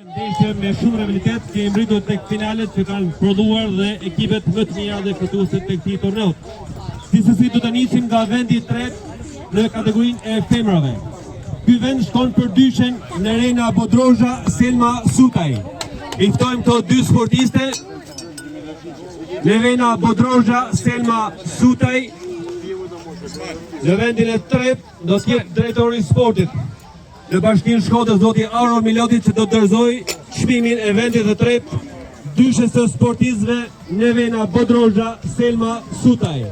Ndeshje me shumë rivalitet kemi mbritur tek finalet që kanë prodhuar dhe ekipet më të mira dhe fituesit tek këtij torneu. Gjithsesi do të nisim nga vendi i tretë në kategorinë e femrave. Ky vend shkon për dyshen Nerena Bodroja, Selma Sutaj. I ftojmë këto dy sportiste, Nerena Bodroja, Selma Sutaj. Në vendin e tretë do të jetë drejtori i sportit në Bashkinë Shkodrës, zoti Auro Miloti, që do të dorëzoj çmimin e vendit të tretë dyshes së sportistëve Nerena Bodroja, Selma Sutaj.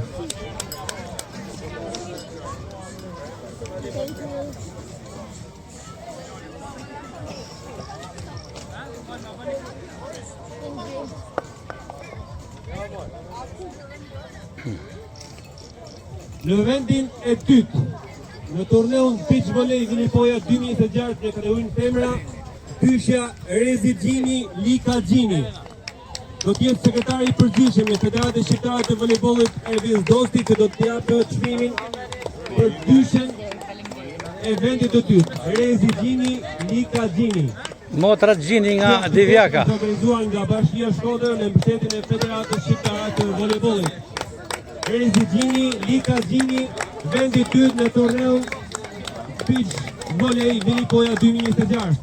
Në vendin e dytë, në turneun beach volley Vilipoja 2026 në kategorinë femra, dyshja Rezi Gjini, Lika Gjini. Do të jetë sekretari i përgjithshëm i Federatës Shqiptare të Voleybollit Erviz Dosti, që do të japë çmimin për dyshen e vendit të dytë, Rezi Gjini, Lika Gjini. Motra Gjini nga Divjaka. Është organizuar nga Bashkia Shkodër në mbështetjen e Federatës Shqiptare të Voleybollit. Rezi Gjini, Lika Gjini, vendi i dytë në turneun beach volley Vilipoja 2026.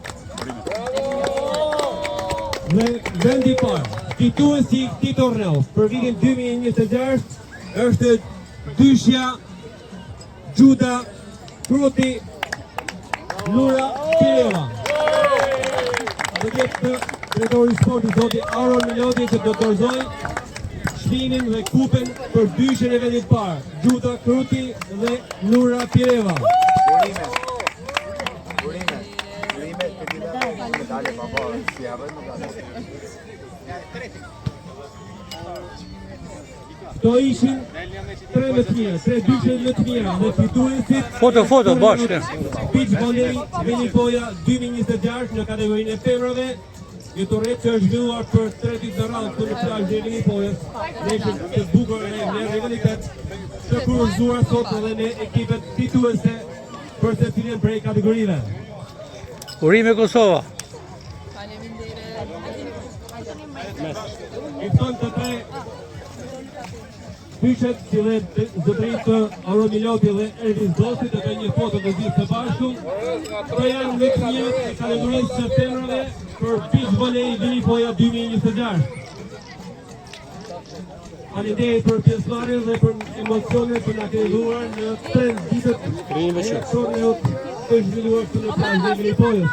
Dhe vendi i parë, fituesi i këtij torneu për vitin 2026 është dyshja Gjuda Kruti Lura Pireva. Do të jetë drejtori i sportit zoti Auro Miloti, që do të dorëzoj çmimin dhe kupen për dyshen e vendit parë, Gjuda Kruti dhe Lura Pireva. Këto ishin tre më të mira, tre dyshe më të mira dhe fituesit. Foto, bashkë. Beach volley Vilipoja 2026 në kategorinë e femrave. Një turnet që është zhvilluar për 3 ditë në radhë këtu në plazhin e Vilipojës. Ndeshje të bukur në rivalitet, të kurorzuar sot edhe në ekipet fituese për secilin prej kategorive. Urime Kosova. I fton të tre dyshet si dhe zotërit Auro Miloti dhe Erviz Dosti, të një foto të gjithë së bashku. Këto janë më të mirët e kategorisë së femrave për beach volley Vilipoja 2026. Faleminderit për pjesëmarrjen dhe për emocionet që na keni dhuar në 3 ditët e turneut të zhvilluar këtu në plazhin e Vilipojës.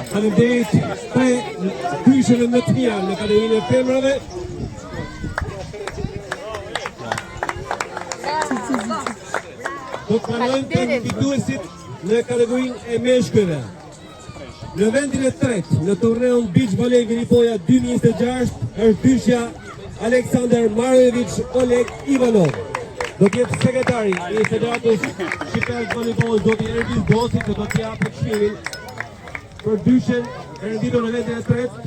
Faleminderit tre dysheve më të mira në kategorinë e femrave. Do të kalojmë tek fituesit në kategorinë e meshkujve. Në vendin e tretë në turneun beach volley Vilipoja 2026 është dyshja Aleksandar Marojevic Oleg Ivanov. Do të jetë sekretari i Federatës Shqiptare të Voleybollit zoti Erviz Dosti, që do të japë çmimin për dyshen e renditur në vendin e tretë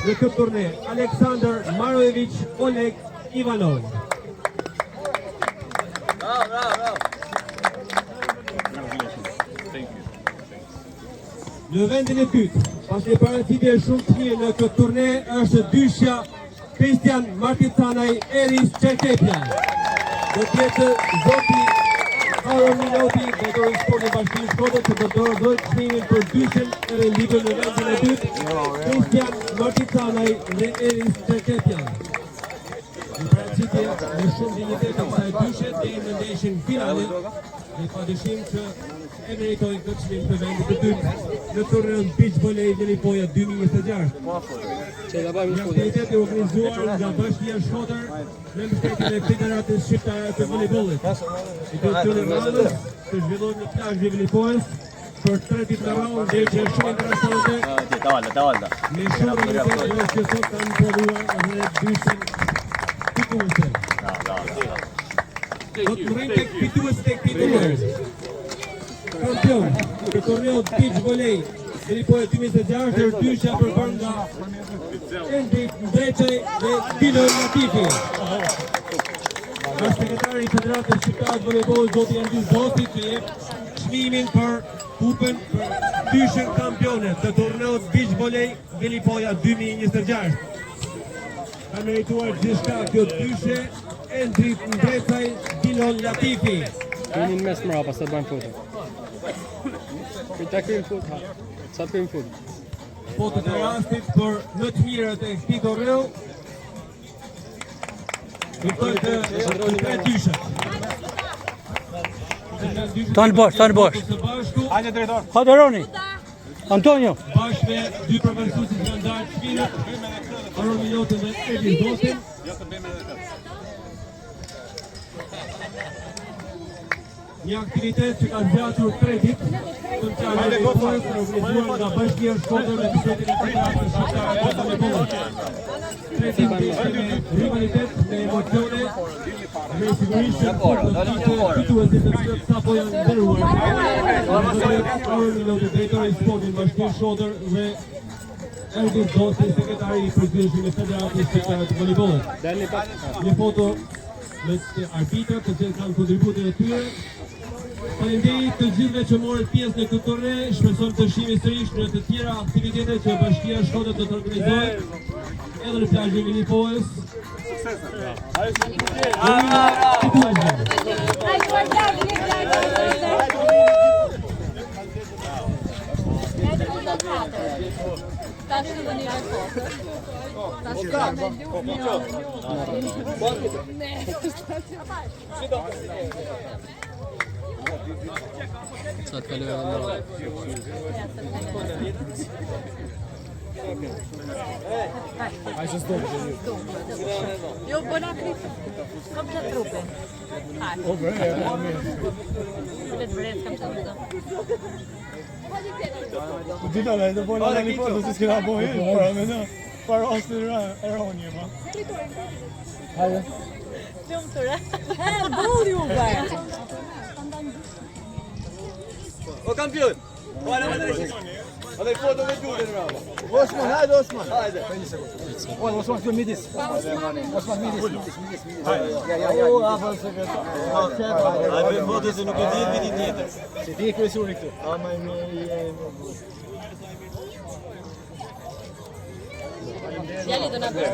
në këtë turne, Aleksandar Marojevic Oleg Ivanov. Në vendin e dytë, pas një paraqitje shumë të mirë në këtë turne, është dyshja Kristian Marticanaj Eris Çerkepja. Do të jetë zoti Auro Miloti, drejtori i sportit i Bashkinë Shkodrës, që do të dorëzoj çmimin për dyshen e renditur në vendin e dytë, Kristian Marticanaj dhe Eris Çerkepja. Një paraqitje me shumë dinjitet të kësaj dyshe deri në ndeshjen finale, dhe padyshim që e meritojnë këtë çmim për vendin e dytë në turneun beach volley Vilipoja 2026. Një aktivitet i organizuar nga Bashkia Shkodër në mbështetjen e Federatës Shqiptare të Voleybollit. I dytë radhës të zhvillohet në plazhin e Vilipojës për 3 ditë në radhë, ndeshje shumë interesante. Me shumë rivalitet që sot kanë prodhuar edhe dyshen fituese. Do të rrinë tek fituesit e këtij turneji. Kampion të torneut beach volley Gilipoja 2026 është dyshja përbërë nga Endri Ndreçaj dhe Dino Latifi. Nga sekretari i Federatës Shqiptare të Volejbollit zoti Andis Zosti që jep çmimin për kupën për dyshën kampione të torneut beach volley Gilipoja 2026. Ka merituar gjithçka kjo dyshe Endri Ndreçaj Dino Latifi. Vinin mes mrapa, sa të bëjmë foto. Ta kryjmë foto. Sa të kryjmë foto. Fotot e rastit për më të mirët e këtij torneu. Fiktoi të tre dyshet. Tanë bosh. Hajde drejtor. Hajde Roni. Antonio. Bashkë me dy përfaqësuesit që kanë dalë çmimit, Aron Milotin dhe Edin Zotin. Një aktivitet që ka zgjatur 3 ditë, organizuar nga Bashkia e Shkodrës dhe Bisetin e Federatës Shqiptare të Volejbollit. 3 ditë me rivalitet, me emocione, me sigurisht që fituesit të cilët sapo janë nderuar. Aron Miloti, drejtori i sportit Bashkia e Shkodrës dhe Edin Zoti, sekretari i përgjithshëm i Federatës Shqiptare të Volejbollit. Një foto me arbitrat të cilët kanë kontributin e tyre. Faleminderit të gjithëve që morët pjesë në këtë turne, shpresojmë të shihemi sërish në të tjera aktivitete që Bashkia e Shkodrës do të organizojë edhe në plazhin e Gilipojës. Sa të kaloj edhe në Jo, bona kripë. Kom që trupe. O, bërë, kam që trupe. Dita me, të bona në një foto, si s'kena bojë, para me në, para ostë e ronje, ma. Hajde. Shumë të re. Buri u bërë. O kampion! Hajde, hajde foto me dure në rama. Osman, hajde Osman. Hajde. Osman, këtu midis. Osman, midis. O, afër se këtë. Hajde, foto se nuk e di viti tjetër. Se ti e kryesuri këtu. Ama i Jeli do na bësh